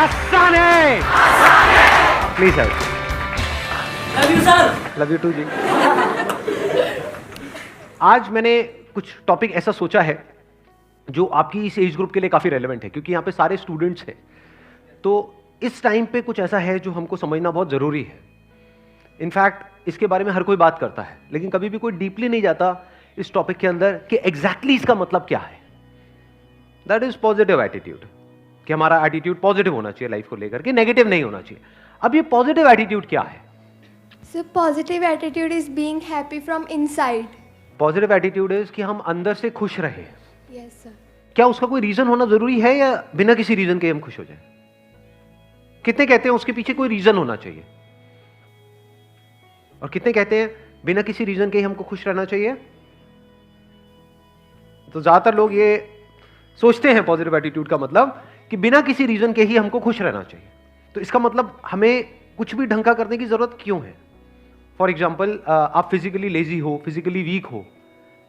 आसान है। Please sir. Love you sir. Love you too जी। आज मैंने कुछ टॉपिक ऐसा सोचा है जो आपकी इस एज ग्रुप के लिए काफी रेलेवेंट है, क्योंकि यहाँ पे सारे स्टूडेंट्स हैं। तो इस टाइम पे कुछ ऐसा है जो हमको समझना बहुत जरूरी है। इनफैक्ट इसके बारे में हर कोई बात करता है, लेकिन कभी भी कोई डीपली नहीं जाता इस टॉपिक के अंदर कि एग्जैक्टली इसका मतलब क्या है। दैट इज पॉजिटिव एटीट्यूड, कि हमारा एटीट्यूड पॉजिटिव होना चाहिए लाइफ को लेकर के, नेगेटिव नहीं होना चाहिए। अब ये पॉजिटिव एटीट्यूड क्या है? So positive attitude is being happy from inside. Positive attitude is कि हम अंदर से खुश रहें। Yes, sir. क्या उसका कोई रीजन होना जरूरी है या बिना किसी रीजन के हम खुश हो जाएं? कितने कहते हैं उसके पीछे कोई रीजन होना चाहिए, और कितने कहते हैं बिना किसी रीजन के ही हमको खुश रहना चाहिए? तो ज्यादातर लोग ये सोचते हैं पॉजिटिव एटीट्यूड का मतलब कि बिना किसी रीजन के ही हमको खुश रहना चाहिए। तो इसका मतलब हमें कुछ भी ढंग का करने की जरूरत क्यों है? फॉर एग्जाम्पल, आप फिजिकली लेजी हो, फिजिकली वीक हो,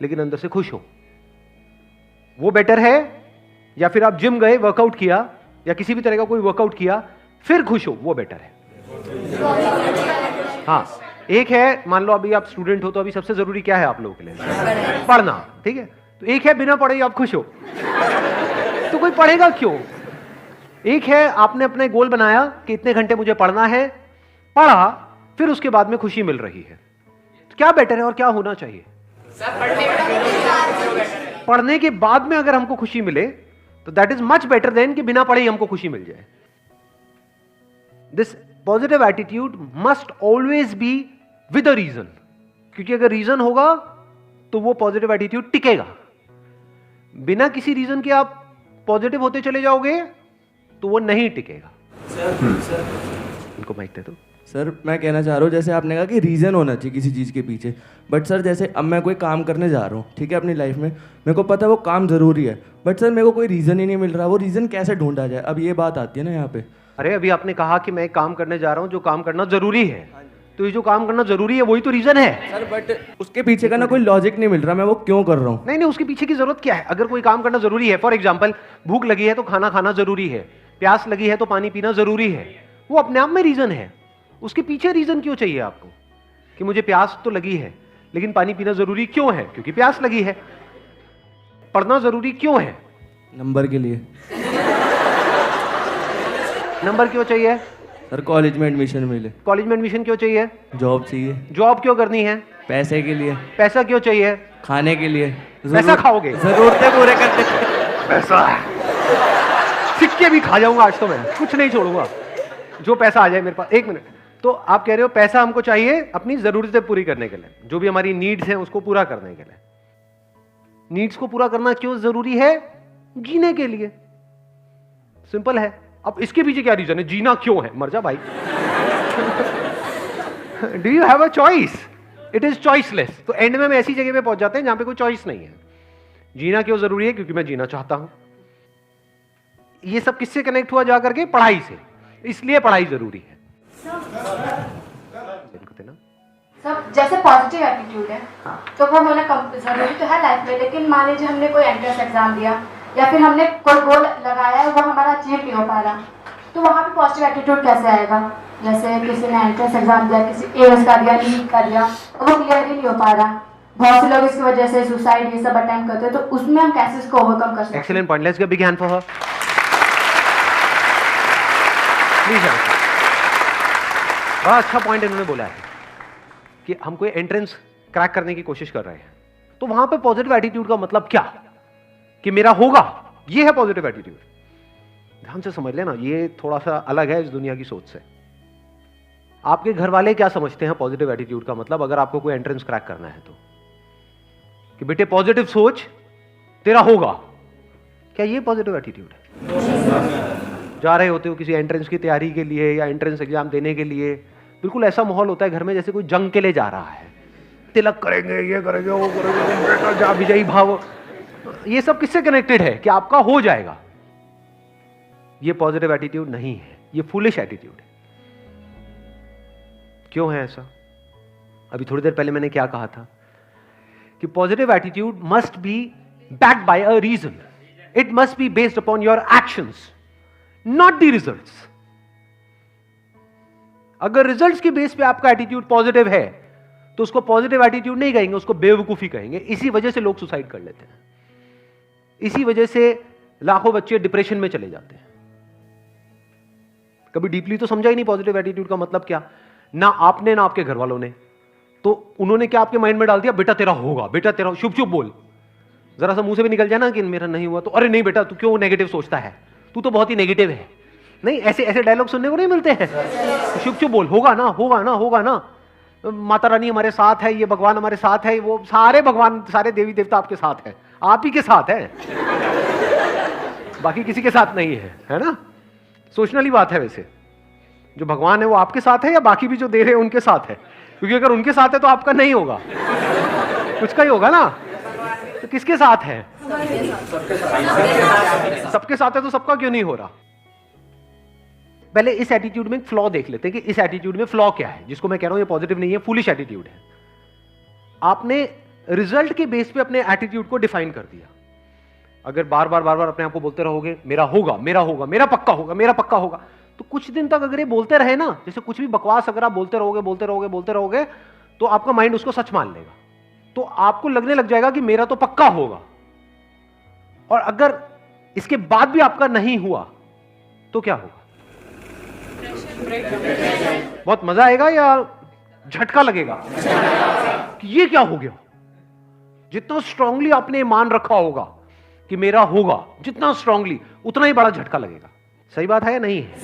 लेकिन अंदर से खुश हो, वो बेटर है? या फिर आप जिम गए, वर्कआउट किया, या किसी भी तरह का कोई वर्कआउट किया, फिर खुश हो, वो बेटर है? हाँ, एक है, मान लो अभी आप स्टूडेंट हो, तो अभी सबसे जरूरी क्या है आप लोगों के लिए? पढ़ना, ठीक है। तो एक है बिना पढ़े आप खुश हो, तो कोई पढ़ेगा क्यों? एक है आपने अपने गोल बनाया कि इतने घंटे मुझे पढ़ना है, पढ़ा, फिर उसके बाद में खुशी मिल रही है। तो क्या बेटर है और क्या होना चाहिए? पढ़ने के बाद में अगर हमको खुशी मिले तो that is much better than कि बिना पढ़े ही हमको खुशी मिल जाए। This positive attitude must always be with a reason, क्योंकि अगर रीजन होगा तो वो पॉजिटिव एटीट्यूड टिकेगा। बिना किसी रीजन के आप पॉजिटिव होते चले जाओगे तो वो नहीं टिकेगा। इनको माइक दे दो। सर मैं कहना चाह रहा हूँ, जैसे आपने कहा कि रीज़न होना चाहिए किसी चीज़ के पीछे, बट सर जैसे अब मैं कोई काम करने जा रहा हूँ, ठीक है, अपनी लाइफ में मेरे को पता है वो काम ज़रूरी है, बट सर मेरे को कोई रीज़न ही नहीं मिल रहा, वो रीज़न कैसे ढूंढा जाए? अब ये बात आती है ना यहाँ पे। अरे अभी आपने कहा कि मैं एक काम करने जा रहा हूँ जो काम करना जरूरी है, तो ये जो काम करना जरूरी है वही तो रीजन है। सर बट उसके पीछे का ना कोई लॉजिक नहीं मिल रहा, मैं वो क्यों कर रहा हूँ? नहीं, उसके पीछे की जरूरत क्या है? अगर कोई काम करना जरूरी है, फॉर एग्जाम्पल भूख लगी है तो खाना खाना जरूरी है, प्यास लगी है तो पानी पीना जरूरी है, वो अपने आप में रीजन है। उसके पीछे रीजन क्यों चाहिए आपको कि मुझे प्यास तो लगी है लेकिन पानी पीना जरूरी क्यों है? क्योंकि प्यास लगी है। पढ़ना जरूरी क्यों है? नंबर के लिए। नंबर क्यों चाहिए? सर कॉलेज में एडमिशन मिले। कॉलेज में एडमिशन क्यों चाहिए? जॉब चाहिए। जॉब क्यों करनी है? पैसे के लिए। पैसा क्यों चाहिए? खाने के लिए। पैसा खाओगे? जरूरतें पूरे करने। पैसा सिक्के भी खा जाऊंगा आज तो, मैं कुछ नहीं छोड़ूंगा जो पैसा आ जाए मेरे पास। एक मिनट, तो आप कह रहे हो पैसा हमको चाहिए अपनी जरूरतें पूरी करने के लिए, जो भी हमारी नीड्स हैं उसको पूरा करने के लिए। नीड्स को पूरा करना क्यों जरूरी है? जीने के लिए। सिंपल है। अब इसके पीछे क्या रीजन है? जीना क्यों है? मर जा भाई। Do you have a choice? It is choiceless. तो एंड में हम ऐसी जगह पे पहुंच जाते हैं जहां पे कोई चॉइस नहीं है। जीना क्यों जरूरी है? क्योंकि मैं जीना चाहता हूं। ये सब किससे कनेक्ट हुआ? जाकर के पढ़ाई से। इसलिए पढ़ाई जरूरी है। सब जैसे पॉजिटिव एटीट्यूड है, तो वो होना जरूरी तो है लाइफ में, लेकिन मान लीजिए हमने कोई एंट्रेंस एग्जाम दिया या फिर हमने कोई गोल लगाया है वो हमारा अचीव नहीं हो पा रहा, तो वहाँ पे पॉजिटिव एटीट्यूड कैसे आएगा? जैसे किसी ने एंट्रेंस एग्जाम दिया, किसी एम्स का दिया, नीट का दिया, वो क्लियर ही नहीं हो पा रहा। बहुत से लोग इसकी वजह से सुसाइड ये सब अटेम्प्ट करते हैं, तो उसमें हम कैसे इसको ओवरकम कर सकते हैं? Excellent point, let's give big hand for her. Please. बड़ा अच्छा पॉइंट इन्होंने बोला है कि हम कोई एंट्रेंस क्रैक करने की कोशिश कर रहे हैं, तो वहां पे पॉजिटिव एटीट्यूड का मतलब क्या कि मेरा होगा, ये है पॉजिटिव एटीट्यूड। ध्यान से समझ लेना, ये थोड़ा सा अलग है इस दुनिया की सोच से। आपके घर वाले क्या समझते हैं पॉजिटिव एटीट्यूड का मतलब, अगर आपको कोई एंट्रेंस क्रैक करना है तो? कि बेटे पॉजिटिव सोच, तेरा होगा। क्या ये पॉजिटिव एटीट्यूड है? जा रहे होते हो किसी एंट्रेंस की तैयारी के लिए या एंट्रेंस एग्जाम देने के लिए, बिल्कुल ऐसा माहौल होता है घर में जैसे कोई जंग के लिए जा रहा है। तिलक करेंगे, ये करेंगे, वो करेंगे, जा विजयी भाव। ये सब किससे कनेक्टेड है? कि आपका हो जाएगा। ये पॉजिटिव एटीट्यूड नहीं है, ये फूलिश एटीट्यूड है। क्यों है ऐसा? अभी थोड़ी देर पहले मैंने क्या कहा था कि positive attitude must be backed by a reason. It must be based upon your actions, not the results. अगर रिजल्ट्स के बेस पे आपका एटीट्यूड पॉजिटिव है तो उसको पॉजिटिव एटीट्यूड नहीं कहेंगे, उसको बेवकूफी कहेंगे। इसी वजह से लोग सुसाइड कर लेते हैं, इसी वजह से लाखों बच्चे डिप्रेशन में चले जाते हैं। कभी डीपली तो समझा ही नहीं पॉजिटिव एटीट्यूड का मतलब क्या, ना आपने ना आपके घर वालों ने। तो उन्होंने क्या आपके माइंड में डाल दिया, बेटा तेरा होगा, बेटा तेरा, चुप चुप बोल। जरा सा मुंह से भी निकल जाए ना कि मेरा नहीं हुआ तो अरे नहीं बेटा तू क्यों नेगेटिव सोचता है, तू तो बहुत ही नेगेटिव है। नहीं, ऐसे ऐसे डायलॉग सुनने को नहीं मिलते हैं। चुप चुप बोल, होगा ना होगा ना होगा ना, माता रानी हमारे साथ है, ये भगवान हमारे साथ है, वो सारे भगवान सारे देवी देवता आपके साथ है, आप ही के साथ है, बाकी किसी के साथ नहीं है ना। सोचने वाली बात है वैसे, जो भगवान है वो आपके साथ है या बाकी भी जो दे रहे हैं उनके साथ है, क्योंकि अगर उनके साथ है तो आपका नहीं होगा, कुछ का ही होगा ना। तो किसके साथ है? सबके साथ है तो सबका क्यों नहीं हो रहा? पहले इस एटीट्यूड में फ्लॉ देख लेते हैं कि इस एटीट्यूड में फ्लॉ क्या है, जिसको मैं कह रहा हूं ये पॉजिटिव नहीं है, फुलिश एटीट्यूड है। आपने रिजल्ट के बेस पे अपने एटीट्यूड को डिफाइन कर दिया। अगर बार बार अपने आप को बोलते रहोगे मेरा होगा, मेरा होगा, मेरा पक्का होगा, मेरा पक्का होगा, तो कुछ दिन तक अगर ये बोलते रहे ना, जैसे कुछ भी बकवास अगर आप बोलते रहोगे तो आपका माइंड उसको सच मान लेगा, तो आपको लगने लग जाएगा कि मेरा तो पक्का होगा। और अगर इसके बाद भी आपका नहीं हुआ तो क्या होगा? बहुत मजा आएगा या झटका लगेगा कि ये क्या हो गया? जितना स्ट्रांगली आपने मान रखा होगा कि मेरा होगा, जितना स्ट्रांगली, उतना ही बड़ा झटका लगेगा। सही बात है या नहीं है?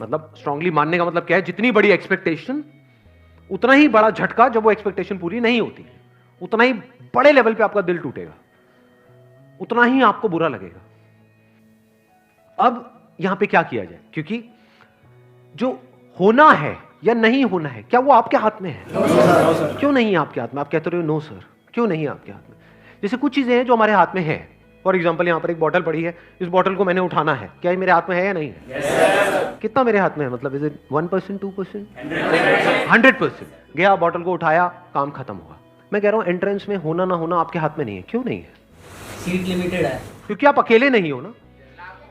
मतलब स्ट्रांगली मानने का मतलब क्या है? जितनी बड़ी एक्सपेक्टेशन उतना ही बड़ा झटका, जब वो एक्सपेक्टेशन पूरी नहीं होती, उतना ही बड़े लेवल पे आपका दिल टूटेगा, उतना ही आपको बुरा लगेगा। अब यहां पे क्या किया जाए, क्योंकि जो होना है या नहीं होना है, क्या वो आपके हाथ में है? क्यों नहीं है आपके हाथ में? आप कहते रहे हो नो सर, क्यों नहीं है आपके हाथ में? जैसे कुछ चीजें हैं जो हमारे हाथ में है। फॉर एग्जाम्पल यहां पर एक बॉटल पड़ी है, इस बॉटल को मैंने उठाना है, क्या ये मेरे हाथ में है या नहीं है? कितना मेरे हाथ में है? मतलब इज इट 1%, 2%? 100%। गया, बॉटल को उठाया, काम खत्म हुआ। मैं कह रहा हूं एंट्रेंस में होना ना होना आपके हाथ में नहीं है। क्यों नहीं है? सीट लिमिटेड है, क्योंकि आप अकेले नहीं हो ना।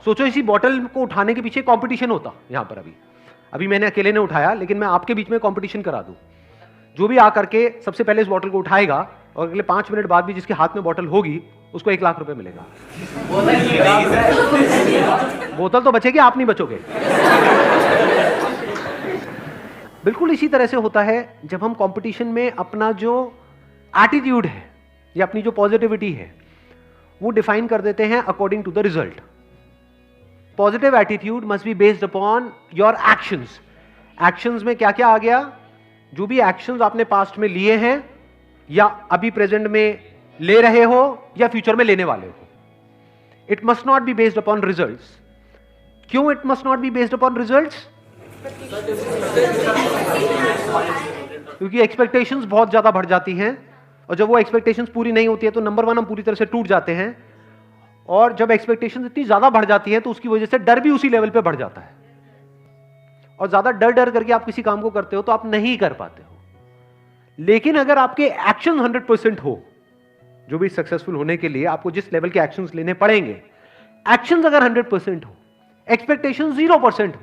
सोचो इसी बॉटल को उठाने के पीछे कंपटीशन होता। यहां पर अभी मैंने अकेले ने उठाया, लेकिन मैं आपके बीच में कंपटीशन करा दूं, जो भी आकर के सबसे पहले इस बॉटल को उठाएगा और अगले 5 मिनट बाद भी जिसके हाथ में बॉटल होगी उसको 1 लाख रुपए मिलेगा। बोतल तो बचेगी, आप नहीं बचोगे। बिल्कुल इसी तरह से होता है जब हम कंपटीशन में अपना जो एटीट्यूड है या अपनी जो पॉजिटिविटी है वो डिफाइन कर देते हैं according to the result. Positive attitude must be based upon your actions. Actions में क्या क्या आ गया? जो भी एक्शंस आपने पास्ट में लिए हैं या अभी प्रेजेंट में ले रहे हो या फ्यूचर में लेने वाले हो। It must not be based upon results. क्यों it must not be based upon results? क्योंकि एक्सपेक्टेशंस बहुत ज्यादा बढ़ जाती हैं, और जब वो एक्सपेक्टेशंस पूरी नहीं होती है तो नंबर 1 हम पूरी तरह से टूट जाते हैं। और जब एक्सपेक्टेशंस इतनी ज्यादा बढ़ जाती है तो उसकी वजह से डर भी उसी लेवल पे बढ़ जाता है, और ज्यादा डर करके आप किसी काम को करते हो तो आप नहीं कर पाते हो। लेकिन अगर आपके एक्शन 100% हो, जो भी सक्सेसफुल होने के लिए आपको जिस लेवल के एक्शंस लेने पड़ेंगे, एक्शंस अगर 100% हो, एक्सपेक्टेशन 0% हो,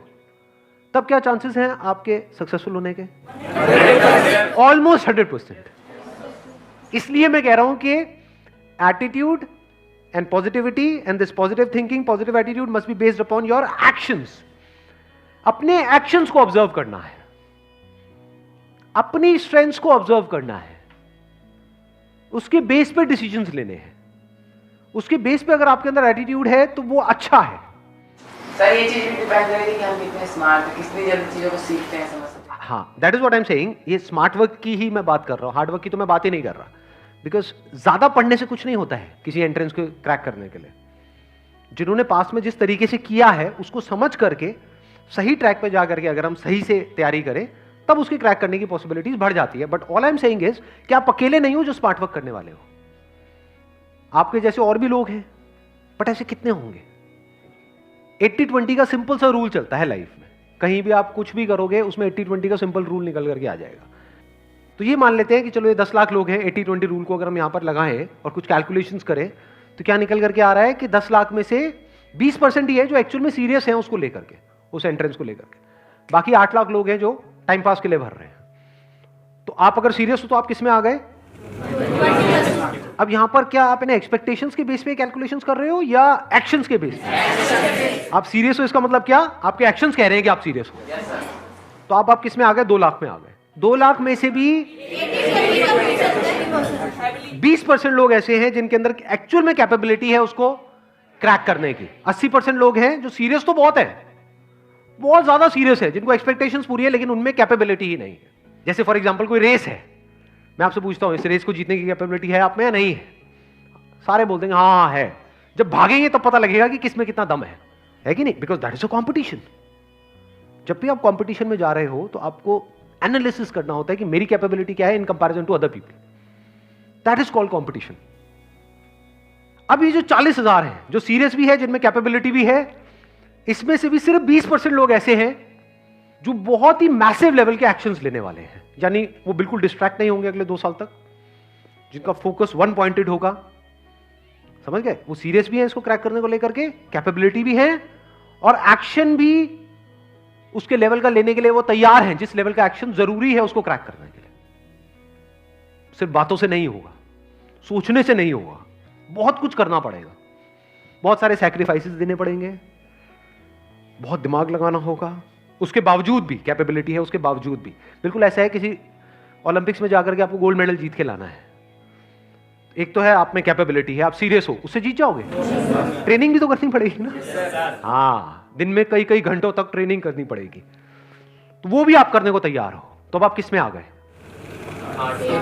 तब क्या चांसेस हैं आपके सक्सेसफुल होने के? ऑलमोस्ट 100%। इसलिए मैं कह रहा हूं कि attitude and positivity and this positive thinking, positive attitude must be based upon your actions. अपने एक्शंस को ऑब्जर्व करना है, अपनी स्ट्रेंथ्स को ऑब्जर्व करना है, उसके बेस पे डिसीजंस लेने हैं। उसके बेस पे अगर आपके अंदर एटीट्यूड है तो वो अच्छा है। सर ये चीज भी डिपेंड करेगी कि हम कितने स्मार्ट हैं, कितनी जल्दी चीजों को सीखते हैं, समझ सकते हैं। हाँ, that is what I am saying. ये स्मार्ट वर्क की ही मैं बात कर रहा हूं, हार्ड वर्क की तो मैं बात ही नहीं कर रहा। बिकॉज ज्यादा पढ़ने से कुछ नहीं होता है किसी एंट्रेंस को क्रैक करने के लिए। जिन्होंने पास में जिस तरीके से किया है उसको समझ करके सही ट्रैक पे जा करके अगर हम सही से तैयारी करें तब उसकी क्रैक करने की पॉसिबिलिटीज बढ़ जाती है। But all I am saying is कि आप अकेले नहीं हो जो स्मार्ट वर्क करने वाले हो। आपके जैसे और भी लोग हैं, बट ऐसे कितने होंगे? 80-20 का सिंपल सा रूल चलता है लाइफ में। कहीं भी आप कुछ भी करोगे उसमें 80-20 का सिंपल रूल निकल करके आ जाएगा। तो ये मान लेते हैं कि चलो ये 10 लाख लोग हैं, 80-20 रूल को अगर हम यहां पर लगाएं और कुछ कैलकुलेशंस करें तो क्या निकल करके आ रहा है कि 10 लाख में से 20% ही है जो एक्चुअल में सीरियस है उसको लेकर के, उस एंट्रेंस को लेकर के। बाकी 8 लाख लोग हैं जो टाइम पास के लिए भर रहे हैं। तो आप अगर सीरियस हो तो आप किस में आ गए? अब यहां पर क्या आप इन्हें एक्सपेक्टेशंस के बेस पे कैलकुलेशंस कर रहे हो या एक्शंस के बेस पे? आप सीरियस हो इसका मतलब क्या? आपके एक्शंस कह रहे हैं कि आप सीरियस हो। तो आप किस में आ गए? 2 लाख में आ गए। 2 लाख में से भी 20% लोग ऐसे हैं जिनके अंदर एक्चुअल में कैपेबिलिटी है उसको क्रैक करने की। 80% लोग हैं जो सीरियस तो बहुत है, बहुत ज्यादा सीरियस है, जिनको एक्सपेक्टेशंस पूरी है लेकिन उनमें कैपेबिलिटी ही नहीं है। जैसे फॉर एग्जांपल कोई रेस है, मैं आपसे पूछता हूं इस रेस को जीतने की कैपेबिलिटी है आप में या नहीं है? सारे बोल देंगे हाँ है। जब भागेंगे तब पता लगेगा कि किसमें कितना दम है कि नहीं? Because that is a competition. जब भी आप कॉम्पिटिशन में जा रहे हो तो आपको एनालिसिस करना होता है कि मेरी कैपेबिलिटी क्या है in comparison to other people. That is called competition. अब ये जो 40,000 हैं जो सीरियस भी है, जिनमें कैपेबिलिटी भी है, इसमें से भी सिर्फ 20% लोग ऐसे हैं जो बहुत ही मैसिव लेवल के एक्शंस लेने वाले हैं। यानी वो बिल्कुल डिस्ट्रैक्ट नहीं होंगे अगले 2 साल तक, जिनका फोकस वन पॉइंटेड होगा। समझ गए? वो सीरियस भी है इसको क्रैक करने को लेकर के, कैपेबिलिटी भी है और एक्शन भी उसके लेवल का लेने के लिए वो तैयार हैं, जिस लेवल का एक्शन जरूरी है उसको क्रैक करने के लिए। सिर्फ बातों से नहीं होगा, सोचने से नहीं होगा, बहुत कुछ करना पड़ेगा, बहुत सारे सैक्रिफाइसेस देने पड़ेंगे, बहुत दिमाग लगाना होगा। उसके बावजूद भी कैपेबिलिटी है, उसके बावजूद भी बिल्कुल ऐसा है किसी ओलंपिक्स में जाकर के आपको गोल्ड मेडल जीत के लाना है। एक तो है आप में कैपेबिलिटी है, आप सीरियस हो, उससे जीत जाओगे। ट्रेनिंग भी तो करनी पड़ेगी ना। हाँ, दिन में कई कई घंटों तक ट्रेनिंग करनी पड़ेगी, तो वो भी आप करने को तैयार हो। तो अब आप किस में आ गए?